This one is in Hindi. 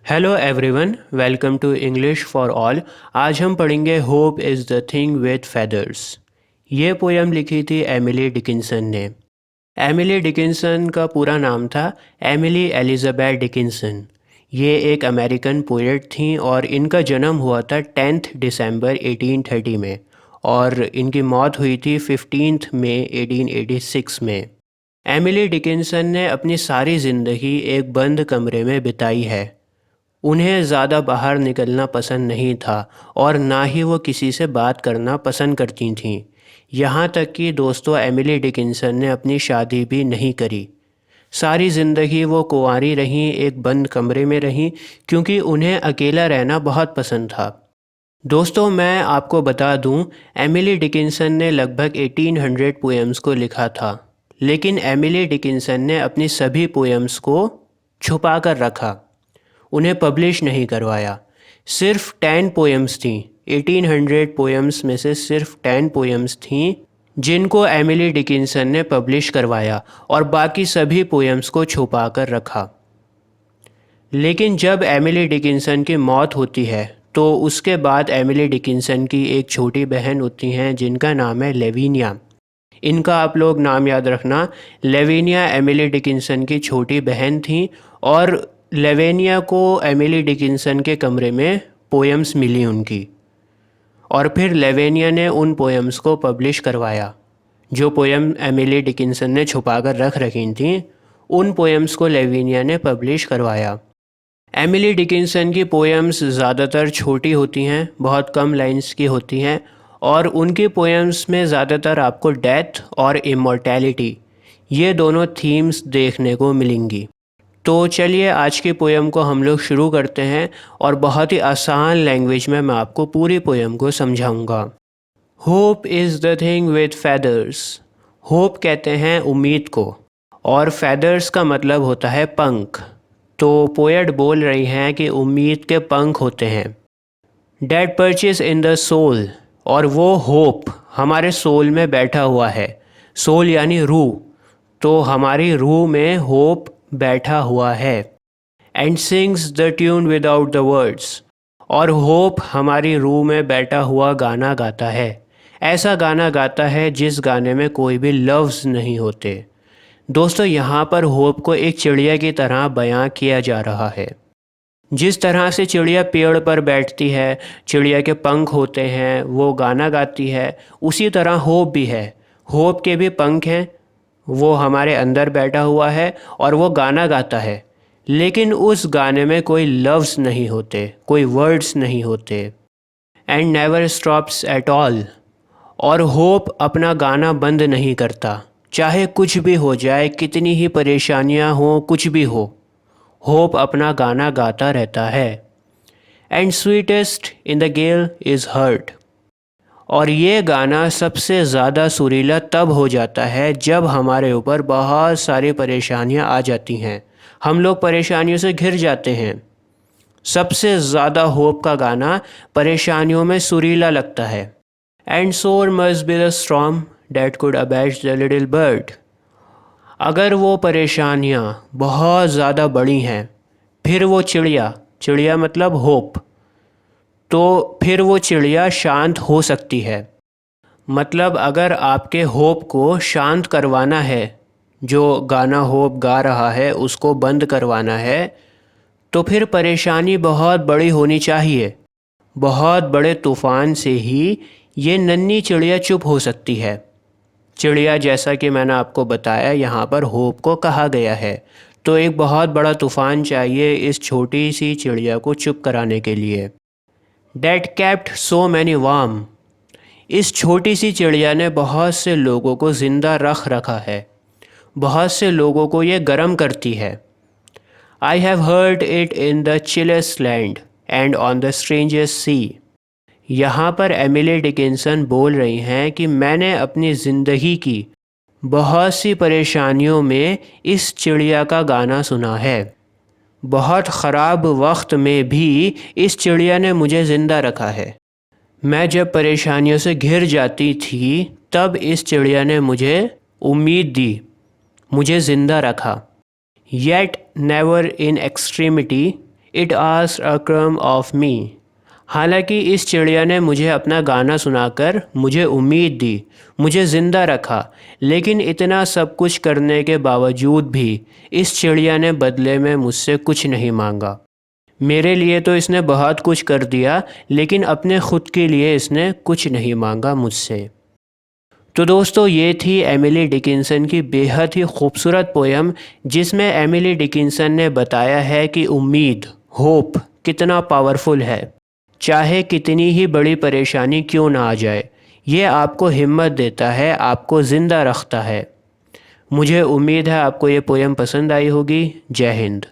Hello everyone, welcome to English for all. आज हम पढ़ेंगे hope is the thing with feathers. ये पोयम लिखी थी एमिली डिकिंसन ने। एमिली डिकिंसन का पूरा नाम था एमिली एलिज़ाबेथ डिकिंसन। ये एक अमेरिकन पोएट थी और इनका जन्म हुआ था 10 दिसंबर 1830 में और इनकी मौत हुई थी 15 मई 1886 में। एमिली डिकिंसन ने अपनी सारी ज़िंदगी एक बंद कमरे में बिताई है। उन्हें ज़्यादा बाहर निकलना पसंद नहीं था और ना ही वो किसी से बात करना पसंद करती थीं। यहाँ तक कि दोस्तों एमिली डिकिंसन ने अपनी शादी भी नहीं करी। सारी ज़िंदगी वो कुंवारी रहीं, एक बंद कमरे में रहीं क्योंकि उन्हें अकेला रहना बहुत पसंद था। दोस्तों मैं आपको बता दूं, एमिली डिकिंसन ने लगभग 1800 पोएम्स को लिखा था, लेकिन एमिली डिकिंसन ने अपनी सभी पोएम्स को छुपा कर रखा, उन्हें पब्लिश नहीं करवाया। सिर्फ 10 पोएम्स थीं, 1800 पोएम्स में से सिर्फ 10 पोएम्स थीं जिनको एमिली डिकिंसन ने पब्लिश करवाया और बाकी सभी पोएम्स को छुपा कर रखा। लेकिन जब एमिली डिकिंसन की मौत होती है तो उसके बाद एमिली डिकिंसन की एक छोटी बहन होती हैं जिनका नाम है लेविनिया। इनका आप लोग नाम याद रखना। लेविनिया एमिली डिकिंसन की छोटी बहन थी और लेवेनिया को एमिली डिकिंसन के कमरे में पोएम्स मिली उनकी, और फिर लेवेनिया ने उन पोएम्स को पब्लिश करवाया। जो पोएम एमिली डिकिंसन ने छुपा कर रख रखी थी उन पोएम्स को लेवेनिया ने पब्लिश करवाया। एमिली डिकिंसन की पोएम्स ज़्यादातर छोटी होती हैं, बहुत कम लाइंस की होती हैं और उनकी पोएम्स में ज़्यादातर आपको डेथ और इमॉर्टैलिटी, ये दोनों थीम्स देखने को मिलेंगी। तो चलिए आज की पोएम को हम लोग शुरू करते हैं और बहुत ही आसान लैंग्वेज में मैं आपको पूरी पोएम को समझाऊंगा। Hope is the thing with feathers. Hope कहते हैं उम्मीद को और फेदर्स का मतलब होता है पंख। तो पोएट बोल रही हैं कि उम्मीद के पंख होते हैं। That perches in the soul, और वो होप हमारे सोल में बैठा हुआ है। सोल यानी रूह, तो हमारी रूह में होप बैठा हुआ है। And sings the tune without the words, और होप हमारी रूह में बैठा हुआ गाना गाता है। ऐसा गाना गाता है जिस गाने में कोई भी लफ्ज़ नहीं होते। दोस्तों यहाँ पर होप को एक चिड़िया की तरह बयां किया जा रहा है। जिस तरह से चिड़िया पेड़ पर बैठती है, चिड़िया के पंख होते हैं, वो गाना गाती है, उसी तरह होप भी है। होप के भी पंख हैं, वो हमारे अंदर बैठा हुआ है और वो गाना गाता है, लेकिन उस गाने में कोई लफ्ज़ नहीं होते, कोई वर्ड्स नहीं होते। And never stops at all, और होप अपना गाना बंद नहीं करता। चाहे कुछ भी हो जाए, कितनी ही परेशानियां हों, कुछ भी हो, होप अपना गाना गाता रहता है। And sweetest in the gale is heard, और ये गाना सबसे ज़्यादा सुरीला तब हो जाता है जब हमारे ऊपर बहुत सारी परेशानियां आ जाती हैं, हम लोग परेशानियों से घिर जाते हैं। सबसे ज़्यादा होप का गाना परेशानियों में सुरीला लगता है। And sore must be the storm that could abash the little bird, अगर वो परेशानियां बहुत ज़्यादा बड़ी हैं, फिर वो चिड़िया, चिड़िया मतलब होप, तो फिर वो चिड़िया शांत हो सकती है। मतलब अगर आपके होप को शांत करवाना है, जो गाना होप गा रहा है उसको बंद करवाना है, तो फिर परेशानी बहुत बड़ी होनी चाहिए। बहुत बड़े तूफ़ान से ही ये नन्ही चिड़िया चुप हो सकती है। चिड़िया, जैसा कि मैंने आपको बताया, यहाँ पर होप को कहा गया है। तो एक बहुत बड़ा तूफ़ान चाहिए इस छोटी सी चिड़िया को चुप कराने के लिए। That kept so many warm, इस छोटी सी चिड़िया ने बहुत से लोगों को ज़िंदा रख रखा है, बहुत से लोगों को ये गर्म करती है। I have heard it in the chillest land and on the strangest sea, यहाँ पर एमिली डिकिंसन बोल रही हैं कि मैंने अपनी ज़िंदगी की बहुत सी परेशानियों में इस चिड़िया का गाना सुना है। बहुत ख़राब वक्त में भी इस चिड़िया ने मुझे ज़िंदा रखा है। मैं जब परेशानियों से घिर जाती थी तब इस चिड़िया ने मुझे उम्मीद दी, मुझे ज़िंदा रखा। Yet never in extremity it asked a crumb of me. हालांकि इस चिड़िया ने मुझे अपना गाना सुनाकर मुझे उम्मीद दी, मुझे ज़िंदा रखा, लेकिन इतना सब कुछ करने के बावजूद भी इस चिड़िया ने बदले में मुझसे कुछ नहीं मांगा। मेरे लिए तो इसने बहुत कुछ कर दिया, लेकिन अपने ख़ुद के लिए इसने कुछ नहीं मांगा मुझसे। तो दोस्तों, ये थी एमिली डिकिंसन की बेहद ही खूबसूरत पोयम, जिसमें एमिली डिकिंसन ने बताया है कि उम्मीद, होप कितना पावरफुल है। चाहे कितनी ही बड़ी परेशानी क्यों ना आ जाए, ये आपको हिम्मत देता है, आपको ज़िंदा रखता है। मुझे उम्मीद है आपको ये पोयम पसंद आई होगी। जय हिंद।